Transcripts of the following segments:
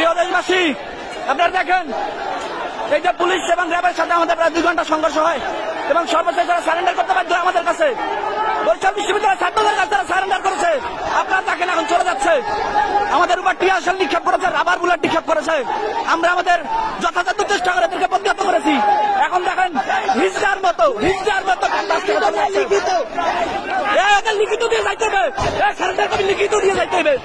প্রিয় দেশবাসী, আপনারা দেখেন এই যে পুলিশ এবং র্যাবের সাথে আমাদের প্রায় 2 ঘন্টা সংঘর্ষ হয় এবং সর্বশেষ যারা সারেন্ডার করতে বাধ্য হয় আমাদের কাছে, বরিশাল বিশ্ববিদ্যালয়ের ছাত্রদের কাছে তারা সারেন্ডার করেছে। আপনারা দেখেন এখন চলে যাচ্ছে, আমাদের উপর টিয়ার শেল নিক্ষেপ করেছে, রাবার বুলেট নিক্ষেপ করেছে। আমরা আমাদের যথাযথ চেষ্টা করে এদেরকে প্রতিহত করেছি। এখন দেখেন হিজড়ার মতো লিখিত দিয়ে যাইতে হবে, সারেন্ডার করে লিখিত দিয়ে যাইতে হবে।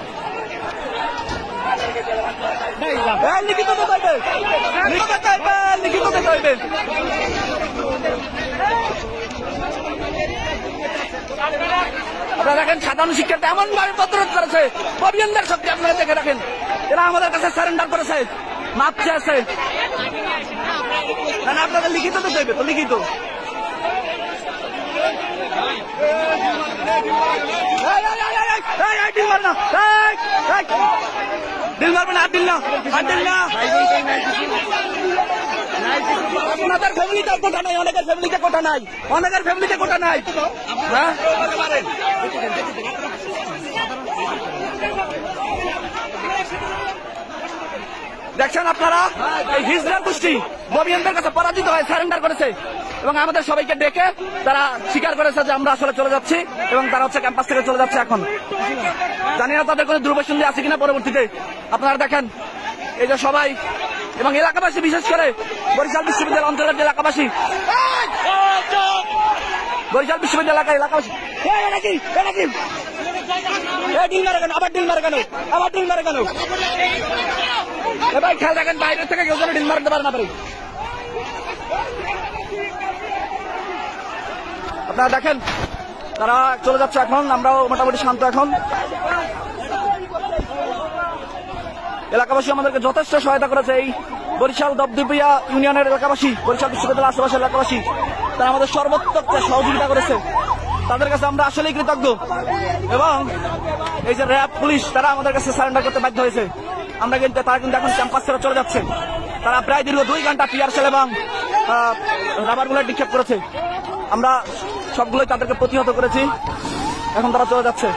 আপনারা দেখেন সাধারণ শিক্ষার্থী এমন ভাবে প্রতিরোধ করেছে, অভিযানদের শক্তি আপনারা দেখে রাখেন। এরা আমাদের কাছে সারেন্ডার করেছে, মাপ চেয়েছে। আপনাদের লিখিত তো দেবে, তো লিখিত দিল মারবে না, দিল না, দিল না। আপনাদের ফ্যামিলিতে কোটা নাই, অনেকের ফ্যামিলিতে কোটা নাই, অনেকের ফ্যামিলিতে কোটা নাই। হ্যাঁ দেখছেন আপনারা, এই হিজড়ার গোষ্ঠী ববিয়ানদের কাছে পরাজিত হয়ে সারেন্ডার করেছে এবং আমাদের সবাইকে ডেকে তারা স্বীকার করেছে যে আমরা আসলে চলে যাচ্ছি এবং তারা হচ্ছে ক্যাম্পাস থেকে চলে যাচ্ছে। এখন জানি না তাদের কোনো দুর্বসন্ধি আছে কিনা পরবর্তীতে। আপনারা দেখেন এই যে সবাই এবং এলাকাবাসী, বিশেষ করে বরিশাল বিশ্ববিদ্যালয় অঞ্চলের যে এলাকাবাসী, বরিশাল বিশ্ববিদ্যালয় এলাকাবাসী ডিল মারে কেন, আবার ডিল মারে কেন, আবার ডিল মারে কেন? এবার খেয়াল রাখেন বাইরের থেকে কেউ যেন ডিল মারতে পারে না পারে। আপনারা দেখেন তারা চলে যাচ্ছে। এখন আমরাও মোটামুটি শান্ত। এখন এলাকাবাসী আমাদেরকে যথেষ্ট সহায়তা করেছে। এই বরিশাল দপদপিয়া ইউনিয়নের এলাকাবাসী, বরিশাল বিশ্ববিদ্যালয়ের আশেপাশের এলাকাবাসী, তারা আমাদের সর্বোত্তম সহযোগিতা করেছে। তাদের কাছে আমরা আসলেই কৃতজ্ঞ। এবং এই যে র্যাব, পুলিশ, তারা আমাদের কাছে সারেন্ডার করতে বাধ্য হয়েছে। তারা কিন্তু এখন ক্যাম্পাস ছেড়ে চলে যাচ্ছে। তারা প্রায় দীর্ঘ 2 ঘন্টা টিয়ার শেল এবং রাবার বুলেট নিক্ষেপ করেছে। আমরা সবগুলোই তাদেরকে প্রতিহত করেছি। এখন তারা চলে যাচ্ছে।